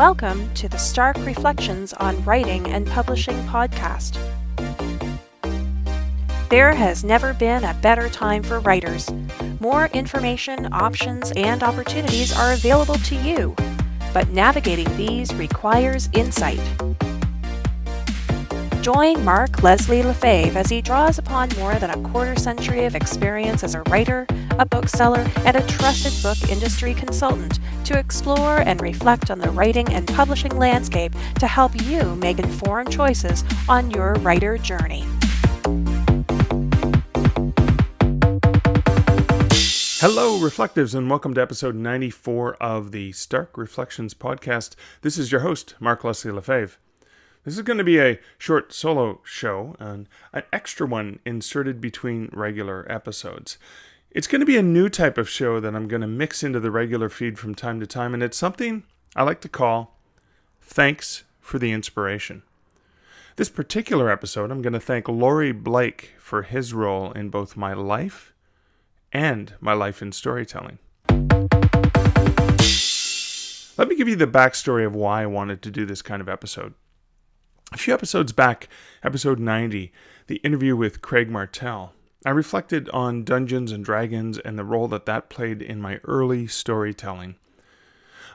Welcome to the Stark Reflections on Writing and Publishing podcast. There has never been a better time for writers. More information, options, and opportunities are available to you, but navigating these requires insight. Join Mark Leslie Lefebvre as he draws upon more than a quarter century of experience as a writer, a bookseller, and a trusted book industry consultant to explore and reflect on the writing and publishing landscape to help you make informed choices on your writer journey. Hello, Reflectives, and welcome to episode 94 of the Stark Reflections podcast. This is your host, Mark Leslie Lefebvre. This is going to be a short solo show, and an extra one inserted between regular episodes. It's going to be a new type of show that I'm going to mix into the regular feed from time to time, and it's something I like to call Thanks for the Inspiration. This particular episode, I'm going to thank Laurie Blake for his role in both my life and my life in storytelling. Let me give you the backstory of why I wanted to do this kind of episode. A few episodes back, episode 90, the interview with Craig Martell, I reflected on Dungeons and Dragons and the role that played in my early storytelling.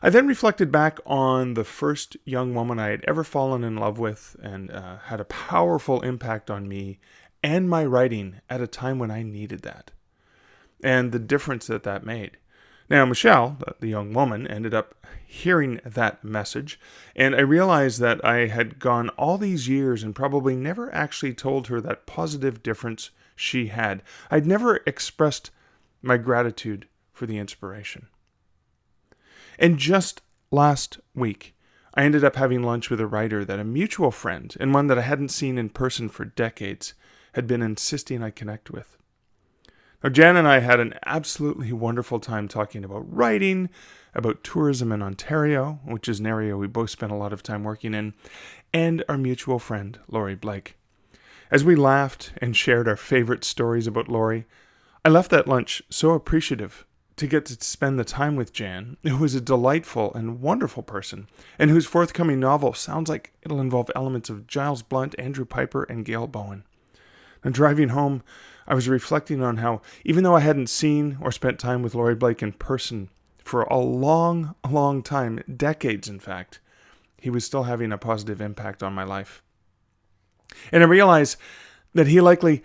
I then reflected back on the first young woman I had ever fallen in love with and had a powerful impact on me and my writing at a time when I needed that, and the difference that made. Now, Michelle, the young woman, ended up hearing that message, and I realized that I had gone all these years and probably never actually told her that positive difference she had. I'd never expressed my gratitude for the inspiration. And just last week, I ended up having lunch with a writer that a mutual friend, and one that I hadn't seen in person for decades, had been insisting I connect with. Now, Jan and I had an absolutely wonderful time talking about writing, about tourism in Ontario, which is an area we both spent a lot of time working in, and our mutual friend, Laurie Blake. As we laughed and shared our favorite stories about Laurie, I left that lunch so appreciative to get to spend the time with Jan, who is a delightful and wonderful person, and whose forthcoming novel sounds like it'll involve elements of Giles Blunt, Andrew Piper, and Gail Bowen. And driving home, I was reflecting on how, even though I hadn't seen or spent time with Laurie Blake in person for a long, long time, decades in fact, he was still having a positive impact on my life. And I realized that he likely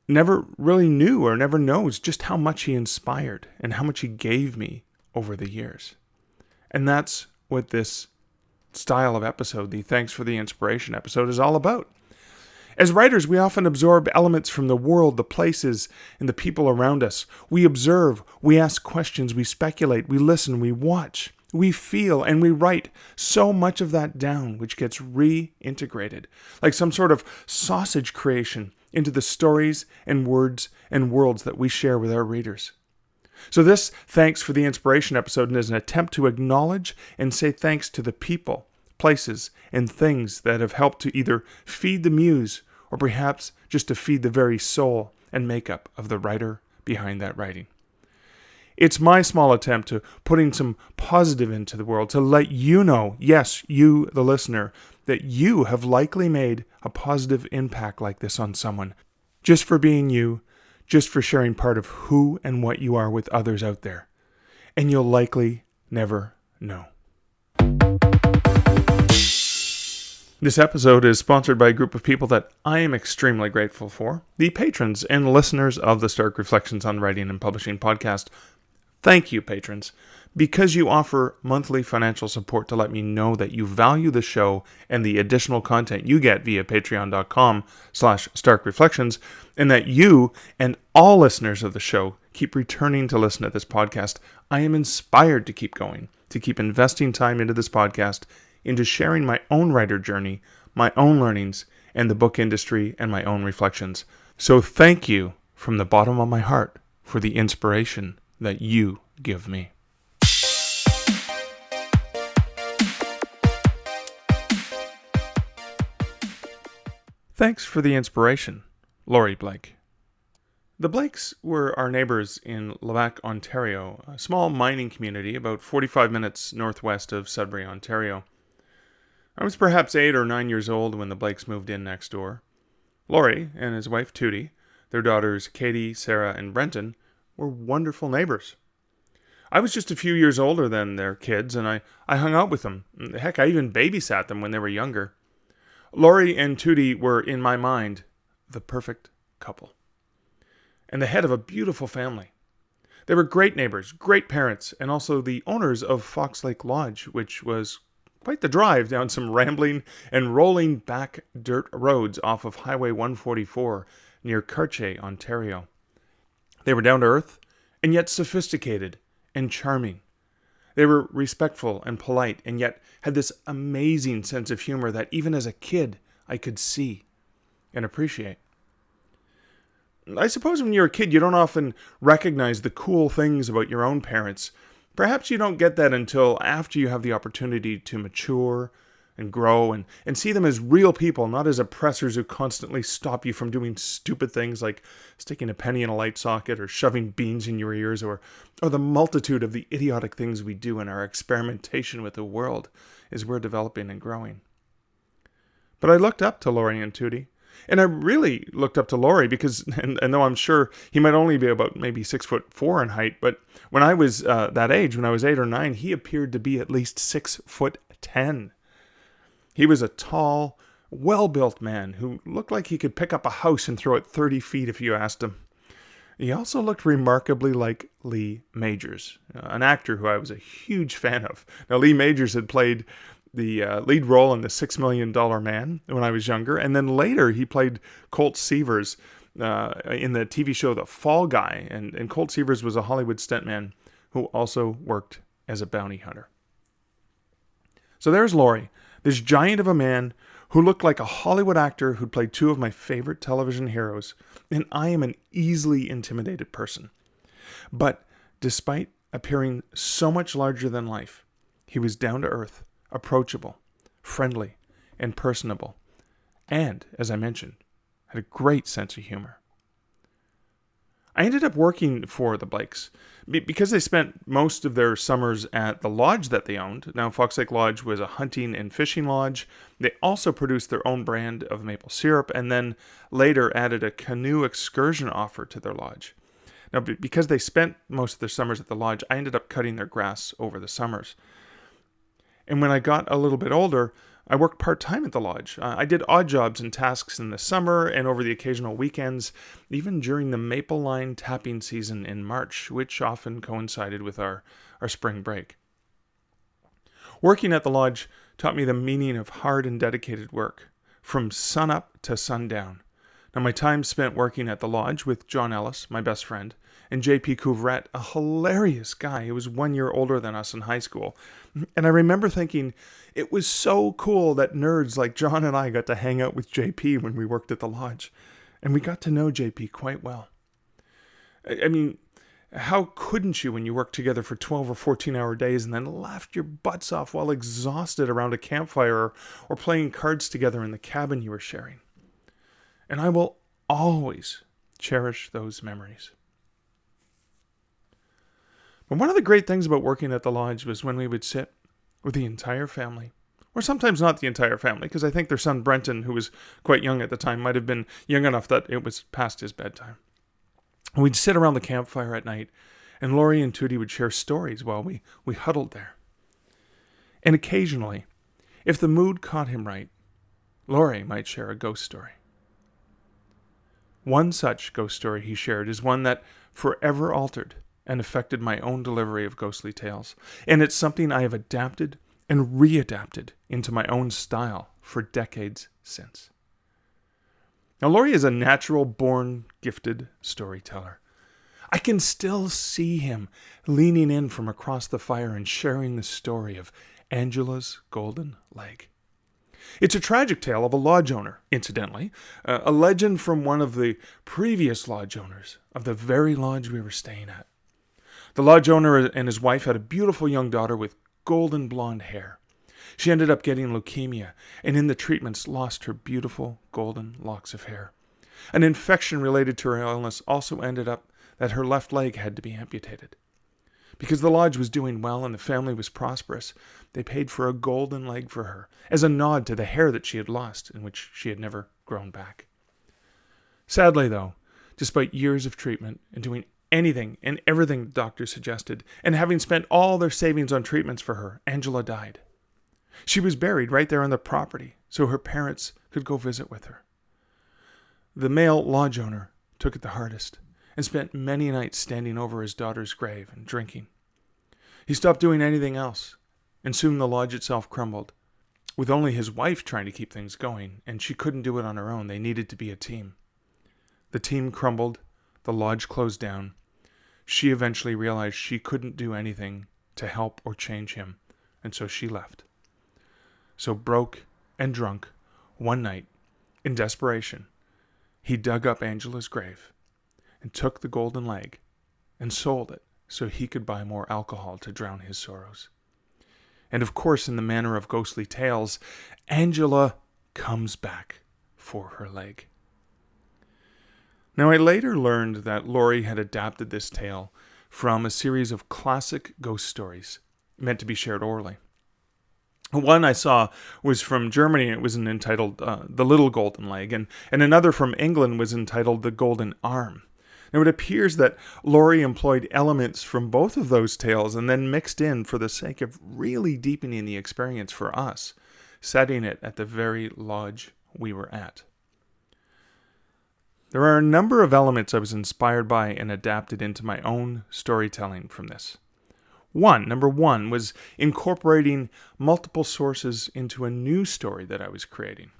never really knew or never knows just how much he inspired and how much he gave me over the years. And that's what this style of episode, the Thanks for the Inspiration episode, is all about. As writers, we often absorb elements from the world, the places, and the people around us. We observe, we ask questions, we speculate, we listen, we watch, we feel, and we write so much of that down, which gets reintegrated, like some sort of sausage creation, into the stories and words and worlds that we share with our readers. So this Thanks for the Inspiration episode is an attempt to acknowledge and say thanks to the people, places, and things that have helped to either feed the muse or perhaps just to feed the very soul and makeup of the writer behind that writing. It's my small attempt to putting some positive into the world to let you know, yes, you, the listener, that you have likely made a positive impact like this on someone, just for being you, just for sharing part of who and what you are with others out there. And you'll likely never know. This episode is sponsored by a group of people that I am extremely grateful for, the patrons and listeners of the Stark Reflections on Writing and Publishing podcast. Thank you, patrons, because you offer monthly financial support to let me know that you value the show and the additional content you get via patreon.com/starkreflections, and that you and all listeners of the show keep returning to listen to this podcast. I am inspired to keep going, to keep investing time into this podcast, into sharing my own writer journey, my own learnings, and the book industry and my own reflections. So thank you from the bottom of my heart for the inspiration that you give me. Thanks for the inspiration, Laurie Blake. The Blakes were our neighbors in Levack, Ontario, a small mining community about 45 minutes northwest of Sudbury, Ontario. I was perhaps 8 or 9 years old when the Blakes moved in next door. Laurie and his wife Tootie, their daughters Katie, Sarah, and Brenton, were wonderful neighbors. I was just a few years older than their kids, and I hung out with them. Heck, I even babysat them when they were younger. Laurie and Tootie were, in my mind, the perfect couple, and the head of a beautiful family. They were great neighbors, great parents, and also the owners of Fox Lake Lodge, which was quite the drive down some rambling and rolling back dirt roads off of Highway 144 near Cartier, Ontario. They were down to earth, and yet sophisticated and charming. They were respectful and polite, and yet had this amazing sense of humor that even as a kid I could see and appreciate. I suppose when you're a kid, you don't often recognize the cool things about your own parents. Perhaps you don't get that until after you have the opportunity to mature and grow and see them as real people, not as oppressors who constantly stop you from doing stupid things like sticking a penny in a light socket or shoving beans in your ears or the multitude of the idiotic things we do in our experimentation with the world as we're developing and growing. But I looked up to Laurie and Tootie. And I really looked up to Laurie because, and though I'm sure he might only be about maybe 6'4" in height, but when I was that age, when I was 8 or 9, he appeared to be at least 6'10". He was a tall, well-built man who looked like he could pick up a house and throw it 30 feet if you asked him. He also looked remarkably like Lee Majors, an actor who I was a huge fan of. Now, Lee Majors had played the lead role in The $6 Million Man when I was younger, and then later he played Colt Seavers in the TV show The Fall Guy, and Colt Seavers was a Hollywood stuntman who also worked as a bounty hunter. So there's Laurie, this giant of a man who looked like a Hollywood actor who'd played two of my favorite television heroes, and I am an easily intimidated person. But despite appearing so much larger than life, he was down to earth, approachable, friendly, and personable, and, as I mentioned, had a great sense of humor. I ended up working for the Blakes because they spent most of their summers at the lodge that they owned. Now, Fox Lake Lodge was a hunting and fishing lodge. They also produced their own brand of maple syrup and then later added a canoe excursion offer to their lodge. Now, because they spent most of their summers at the lodge, I ended up cutting their grass over the summers. And when I got a little bit older, I worked part-time at the lodge. I did odd jobs and tasks in the summer and over the occasional weekends, even during the maple line tapping season in March, which often coincided with our spring break. Working at the lodge taught me the meaning of hard and dedicated work, from sunup to sundown. Now, my time spent working at the lodge with John Ellis, my best friend, and J.P. Couvrette, a hilarious guy who was 1 year older than us in high school. And I remember thinking it was so cool that nerds like John and I got to hang out with J.P. when we worked at the lodge. And we got to know J.P. quite well. I mean, how couldn't you when you worked together for 12 or 14-hour days and then laughed your butts off while exhausted around a campfire or playing cards together in the cabin you were sharing? And I will always cherish those memories. But one of the great things about working at the lodge was when we would sit with the entire family, or sometimes not the entire family, because I think their son Brenton, who was quite young at the time, might have been young enough that it was past his bedtime. And we'd sit around the campfire at night, and Laurie and Tootie would share stories while we huddled there. And occasionally, if the mood caught him right, Laurie might share a ghost story. One such ghost story he shared is one that forever altered and affected my own delivery of ghostly tales. And it's something I have adapted and readapted into my own style for decades since. Now, Laurie is a natural-born, gifted storyteller. I can still see him leaning in from across the fire and sharing the story of Angela's golden leg. It's a tragic tale of a lodge owner, incidentally, a legend from one of the previous lodge owners of the very lodge we were staying at. The lodge owner and his wife had a beautiful young daughter with golden blonde hair. She ended up getting leukemia, and in the treatments lost her beautiful golden locks of hair. An infection related to her illness also ended up that her left leg had to be amputated. Because the lodge was doing well and the family was prosperous, they paid for a golden leg for her, as a nod to the hair that she had lost and which she had never grown back. Sadly, though, despite years of treatment and doing anything and everything the doctor suggested, and having spent all their savings on treatments for her, Angela died. She was buried right there on the property, so her parents could go visit with her. The male lodge owner took it the hardest, and spent many nights standing over his daughter's grave and drinking. He stopped doing anything else, and soon the lodge itself crumbled, with only his wife trying to keep things going, and she couldn't do it on her own. They needed to be a team. The team crumbled, the lodge closed down. She eventually realized she couldn't do anything to help or change him, and so she left. So broke and drunk, one night, in desperation, he dug up Angela's grave and took the golden leg and sold it so he could buy more alcohol to drown his sorrows. And of course, in the manner of ghostly tales, Angela comes back for her leg. Now, I later learned that Laurie had adapted this tale from a series of classic ghost stories meant to be shared orally. One I saw was from Germany, and it was entitled The Little Golden Leg, and another from England was entitled The Golden Arm. Now, it appears that Laurie employed elements from both of those tales and then mixed in for the sake of really deepening the experience for us, setting it at the very lodge we were at. There are a number of elements I was inspired by and adapted into my own storytelling from this. Number one, was incorporating multiple sources into a new story that I was creating.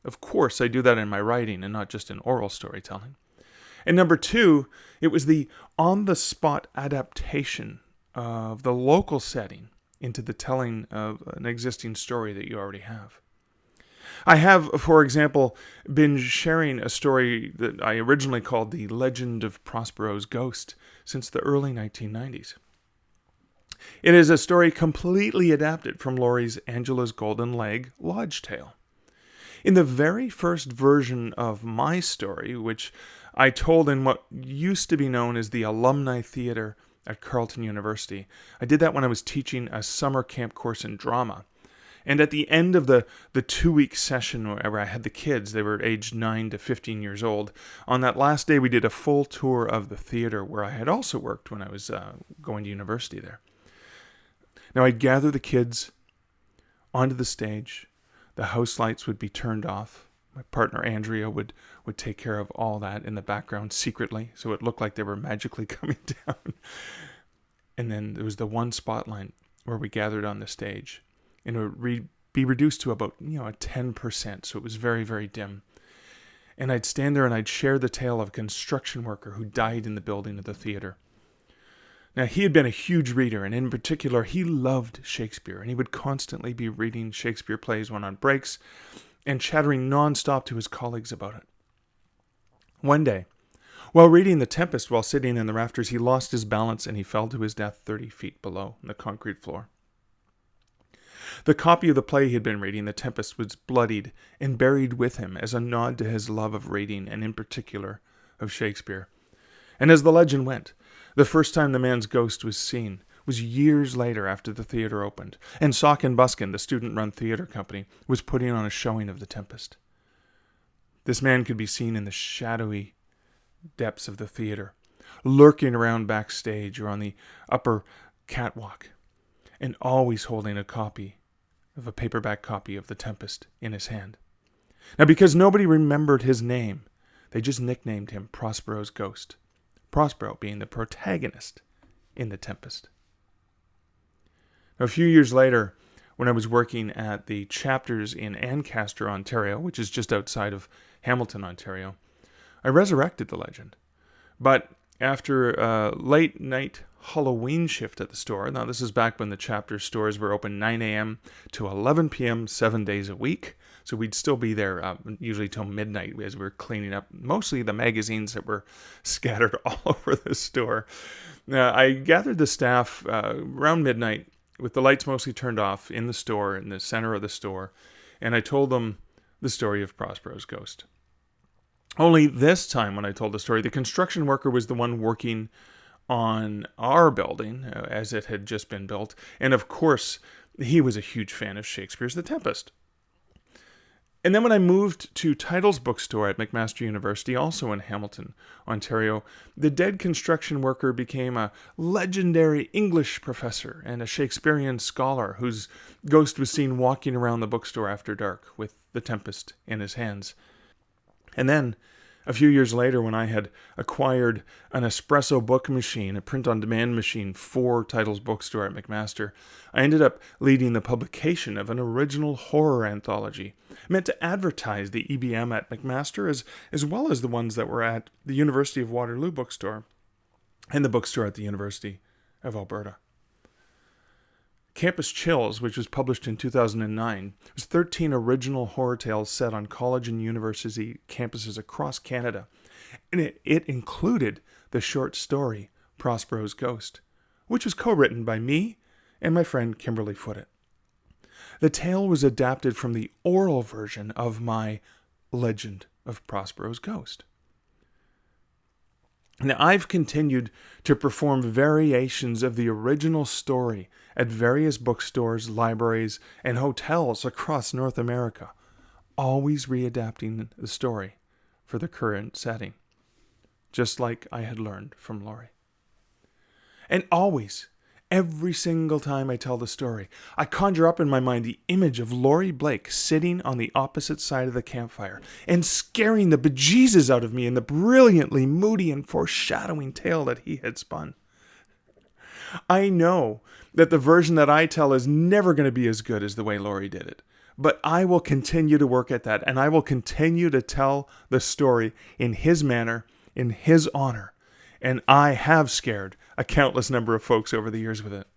Of course, I do that in my writing and not just in oral storytelling. And number two, it was the on-the-spot adaptation of the local setting into the telling of an existing story that you already have. I have, for example, been sharing a story that I originally called The Legend of Prospero's Ghost since the early 1990s. It is a story completely adapted from Laurie's Angela's Golden Leg lodge tale. In the very first version of my story, which I told in what used to be known as the Alumni Theater at Carleton University, I did that when I was teaching a summer camp course in drama. And at the end of the 2-week session where I had the kids, they were aged 9 to 15 years old, on that last day we did a full tour of the theater where I had also worked when I was going to university there. Now I'd gather the kids onto the stage, the house lights would be turned off, my partner Andrea would take care of all that in the background secretly, so it looked like they were magically coming down. And then there was the one spotlight where we gathered on the stage. And it would be reduced to about, 10%, so it was very, very dim. And I'd stand there and I'd share the tale of a construction worker who died in the building of the theater. Now, he had been a huge reader, and in particular, he loved Shakespeare, and he would constantly be reading Shakespeare plays when on breaks and chattering nonstop to his colleagues about it. One day, while reading The Tempest while sitting in the rafters, he lost his balance and he fell to his death 30 feet below on the concrete floor. The copy of the play he had been reading, The Tempest, was bloodied and buried with him as a nod to his love of reading, and in particular of Shakespeare. And as the legend went, the first time the man's ghost was seen was years later after the theater opened, and Sock and Buskin, the student-run theater company, was putting on a showing of The Tempest. This man could be seen in the shadowy depths of the theater, lurking around backstage or on the upper catwalk, and always holding a paperback copy of The Tempest in his hand. Now, because nobody remembered his name, they just nicknamed him Prospero's Ghost, Prospero being the protagonist in The Tempest. Now, a few years later, when I was working at the chapters in Ancaster, Ontario, which is just outside of Hamilton, Ontario, I resurrected the legend. But after a late night Halloween shift at the store, now this is back when the chapter stores were open 9 a.m. to 11 p.m. 7 days a week, so we'd still be there usually till midnight as we were cleaning up mostly the magazines that were scattered all over the store. I gathered the staff around midnight with the lights mostly turned off in the store, in the center of the store, and I told them the story of Prospero's Ghost. Only this time when I told the story, the construction worker was the one working on our building as it had just been built. And of course, he was a huge fan of Shakespeare's The Tempest. And then when I moved to Title's bookstore at McMaster University, also in Hamilton, Ontario, the dead construction worker became a legendary English professor and a Shakespearean scholar whose ghost was seen walking around the bookstore after dark with The Tempest in his hands. And then, a few years later, when I had acquired an espresso book machine, a print-on-demand machine for Title's bookstore at McMaster, I ended up leading the publication of an original horror anthology meant to advertise the EBM at McMaster as well as the ones that were at the University of Waterloo bookstore and the bookstore at the University of Alberta. Campus Chills, which was published in 2009, was 13 original horror tales set on college and university campuses across Canada. And it included the short story Prospero's Ghost, which was co-written by me and my friend Kimberly Foote. The tale was adapted from the oral version of my Legend of Prospero's Ghost. Now, I've continued to perform variations of the original story at various bookstores, libraries, and hotels across North America, always readapting the story for the current setting, just like I had learned from Laurie. And always, every single time I tell the story, I conjure up in my mind the image of Laurie Blake sitting on the opposite side of the campfire and scaring the bejesus out of me in the brilliantly moody and foreshadowing tale that he had spun. I know that the version that I tell is never going to be as good as the way Laurie did it, but I will continue to work at that, and I will continue to tell the story in his manner, in his honor, and I have scared a countless number of folks over the years with it.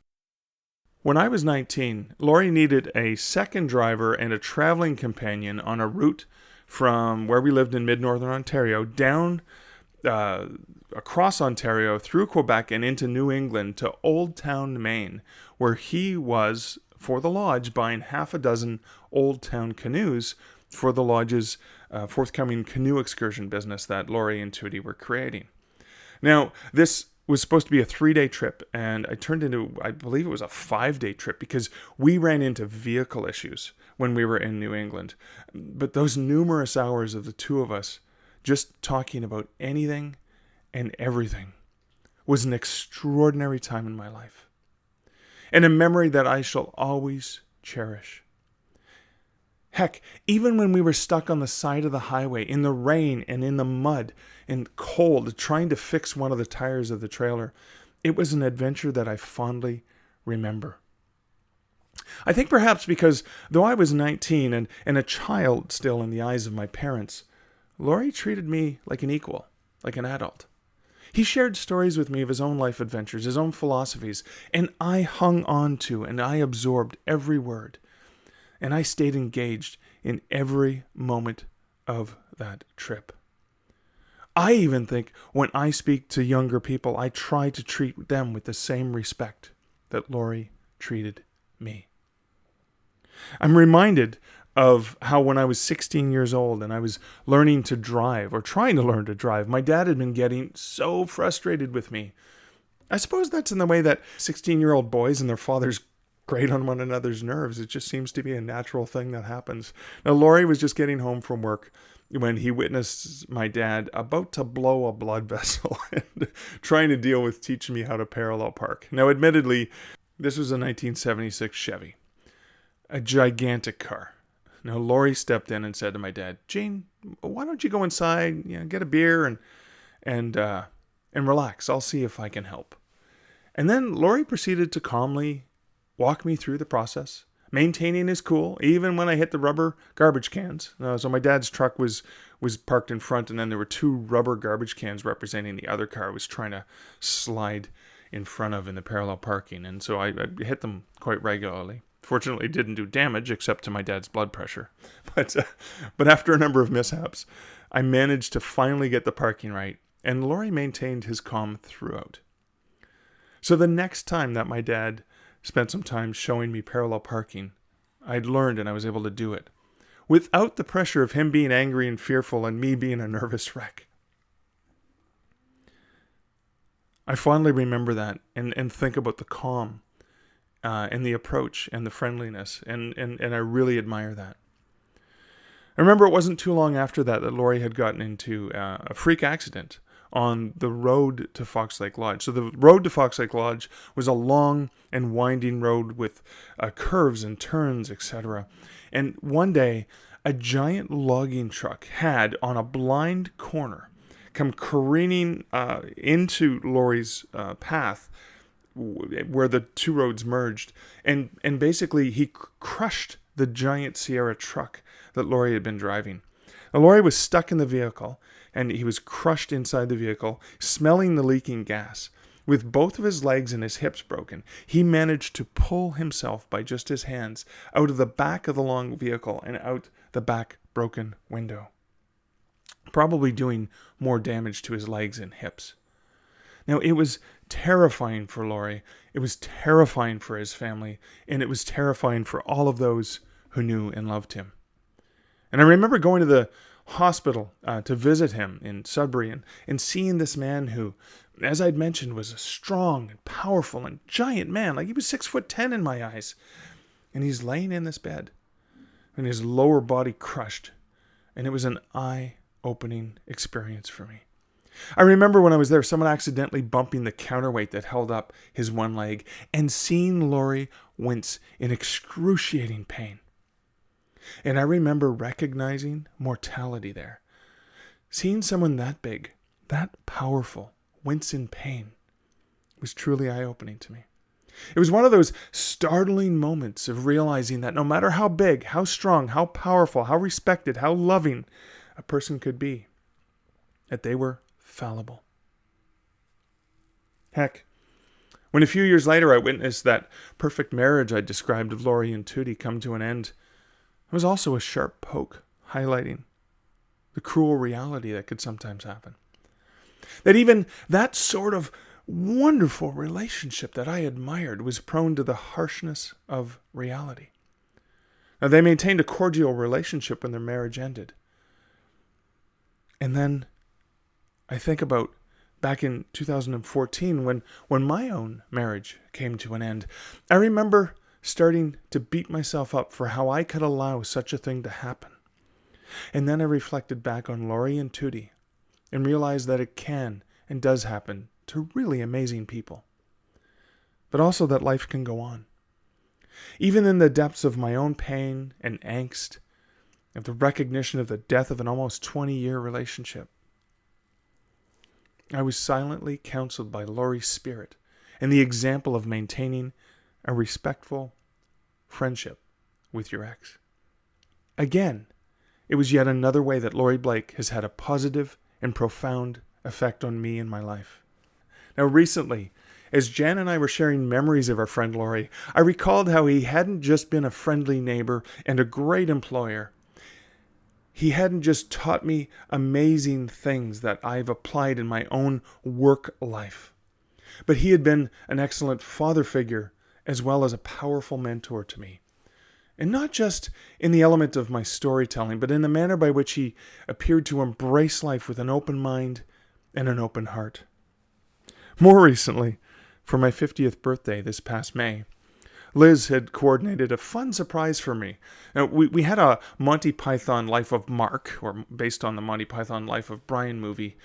When I was 19, Laurie needed a second driver and a traveling companion on a route from where we lived in mid-northern Ontario down across Ontario, through Quebec, and into New England to Old Town, Maine, where he was, for the lodge, buying half a dozen Old Town canoes for the lodge's forthcoming canoe excursion business that Laurie and Tootie were creating. Now, this was supposed to be a 3-day trip, and I turned into, I believe it was a 5-day trip, because we ran into vehicle issues when we were in New England. But those numerous hours of the two of us just talking about anything and everything was an extraordinary time in my life, and a memory that I shall always cherish. Heck, even when we were stuck on the side of the highway in the rain and in the mud and cold trying to fix one of the tires of the trailer, it was an adventure that I fondly remember. I think perhaps because though I was 19 and a child still in the eyes of my parents, Laurie treated me like an equal, like an adult. He shared stories with me of his own life adventures, his own philosophies, and I hung on to and I absorbed every word. And I stayed engaged in every moment of that trip. I even think when I speak to younger people, I try to treat them with the same respect that Laurie treated me. I'm reminded of how when I was 16 years old and I was learning to drive, or trying to learn to drive, my dad had been getting so frustrated with me. I suppose that's in the way that 16-year-old boys and their fathers grate on one another's nerves. It just seems to be a natural thing that happens. Now, Laurie was just getting home from work when he witnessed my dad about to blow a blood vessel and trying to deal with teaching me how to parallel park. Now, admittedly, this was a 1976 Chevy, a gigantic car. Now, Laurie stepped in and said to my dad, "Gene, why don't you go inside, get a beer and relax. I'll see if I can help." And then Laurie proceeded to calmly walk me through the process, maintaining his cool, even when I hit the rubber garbage cans. So my dad's truck was parked in front, and then there were 2 rubber garbage cans representing the other car I was trying to slide in front of in the parallel parking. And so I hit them quite regularly. Fortunately, it didn't do damage except to my dad's blood pressure. But after a number of mishaps, I managed to finally get the parking right, and Laurie maintained his calm throughout. So the next time that my dad spent some time showing me parallel parking, I'd learned and I was able to do it without the pressure of him being angry and fearful and me being a nervous wreck. I fondly remember that and think about the calm and the approach and the friendliness, and I really admire that. I remember it wasn't too long after that Laurie had gotten into a freak accident on the road to Fox Lake Lodge. So the road to Fox Lake Lodge was a long and winding road with curves and turns, etc. And one day, a giant logging truck had, on a blind corner, come careening into Laurie's path where the two roads merged. And basically, he crushed the giant Sierra truck that Laurie had been driving. Now, Laurie was stuck in the vehicle, and he was crushed inside the vehicle, smelling the leaking gas. With both of his legs and his hips broken, he managed to pull himself by just his hands out of the back of the long vehicle and out the back broken window, probably doing more damage to his legs and hips. Now, it was terrifying for Laurie, it was terrifying for his family, and it was terrifying for all of those who knew and loved him. And I remember going to the hospital to visit him in Sudbury and seeing this man who, as I'd mentioned, was a strong and powerful and giant man. Like, he was 6'10" in my eyes. And he's laying in this bed and his lower body crushed. And it was an eye-opening experience for me. I remember when I was there, someone accidentally bumping the counterweight that held up his one leg and seeing Laurie wince in excruciating pain. And I remember recognizing mortality there. Seeing someone that big, that powerful, wince in pain was truly eye-opening to me. It was one of those startling moments of realizing that no matter how big, how strong, how powerful, how respected, how loving a person could be, that they were fallible. Heck, when a few years later I witnessed that perfect marriage I described of Laurie and Tootie come to an end, it was also a sharp poke highlighting the cruel reality that could sometimes happen. That even that sort of wonderful relationship that I admired was prone to the harshness of reality. Now, they maintained a cordial relationship when their marriage ended. And then I think about back in 2014 when my own marriage came to an end. I remember starting to beat myself up for how I could allow such a thing to happen. And then I reflected back on Laurie and Tootie and realized that it can and does happen to really amazing people. But also that life can go on. Even in the depths of my own pain and angst, of the recognition of the death of an almost 20-year relationship, I was silently counseled by Laurie's spirit and the example of maintaining a respectful friendship with your ex. Again, it was yet another way that Laurie Blake has had a positive and profound effect on me in my life. Now, recently, as Jan and I were sharing memories of our friend Laurie, I recalled how he hadn't just been a friendly neighbor and a great employer. He hadn't just taught me amazing things that I've applied in my own work life, but he had been an excellent father figure as well as a powerful mentor to me. And not just in the element of my storytelling, but in the manner by which he appeared to embrace life with an open mind and an open heart. More recently, for my 50th birthday this past May, Liz had coordinated a fun surprise for me. Now, we had a Monty Python Life of Mark, or based on the Monty Python Life of Brian movie,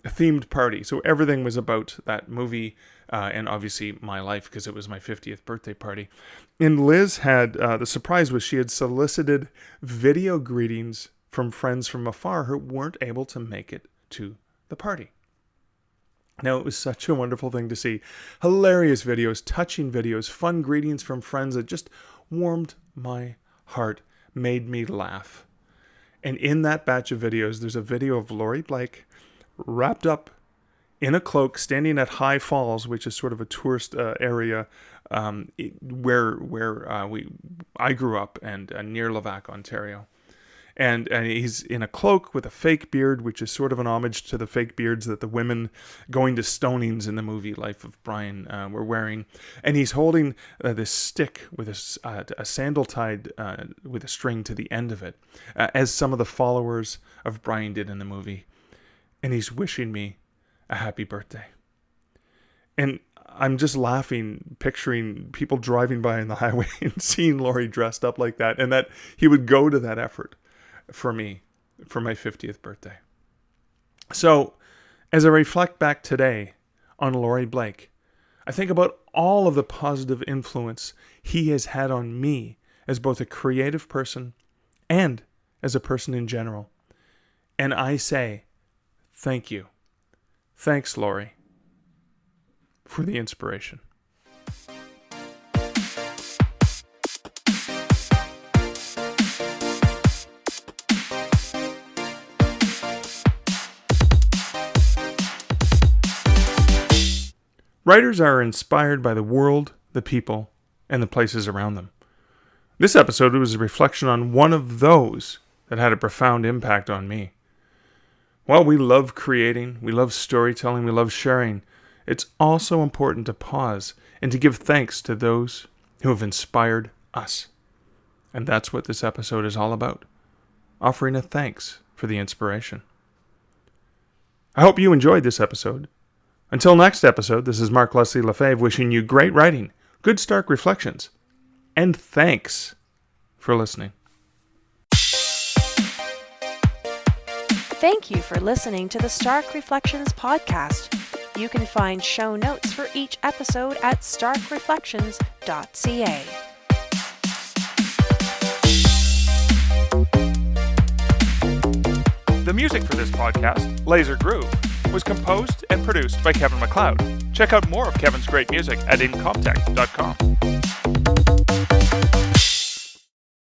a themed party. So everything was about that movie and obviously my life because it was my 50th birthday party. And Liz had, the surprise was she had solicited video greetings from friends from afar who weren't able to make it to the party. Now, it was such a wonderful thing to see. Hilarious videos, touching videos, fun greetings from friends that just warmed my heart, made me laugh. And in that batch of videos, there's a video of Laurie Blake wrapped up in a cloak, standing at High Falls, which is sort of a tourist area where I grew up and near Levack, Ontario. And he's in a cloak with a fake beard, which is sort of an homage to the fake beards that the women going to stonings in the movie Life of Brian were wearing. And he's holding this stick with a sandal tied with a string to the end of it, as some of the followers of Brian did in the movie. And he's wishing me a happy birthday. And I'm just laughing, picturing people driving by on the highway and seeing Laurie dressed up like that, and that he would go to that effort for me for my 50th birthday. So, as I reflect back today on Laurie Blake, I think about all of the positive influence he has had on me as both a creative person and as a person in general. And I say, thank you. Thanks, Laurie, for the inspiration. Writers are inspired by the world, the people, and the places around them. This episode was a reflection on one of those that had a profound impact on me. While we love creating, we love storytelling, we love sharing, it's also important to pause and to give thanks to those who have inspired us. And that's what this episode is all about, offering a thanks for the inspiration. I hope you enjoyed this episode. Until next episode, this is Mark Leslie Lefebvre wishing you great writing, good Stark reflections, and thanks for listening. Thank you for listening to the Stark Reflections podcast. You can find show notes for each episode at starkreflections.ca. The music for this podcast, Laser Groove, was composed and produced by Kevin MacLeod. Check out more of Kevin's great music at incomptech.com.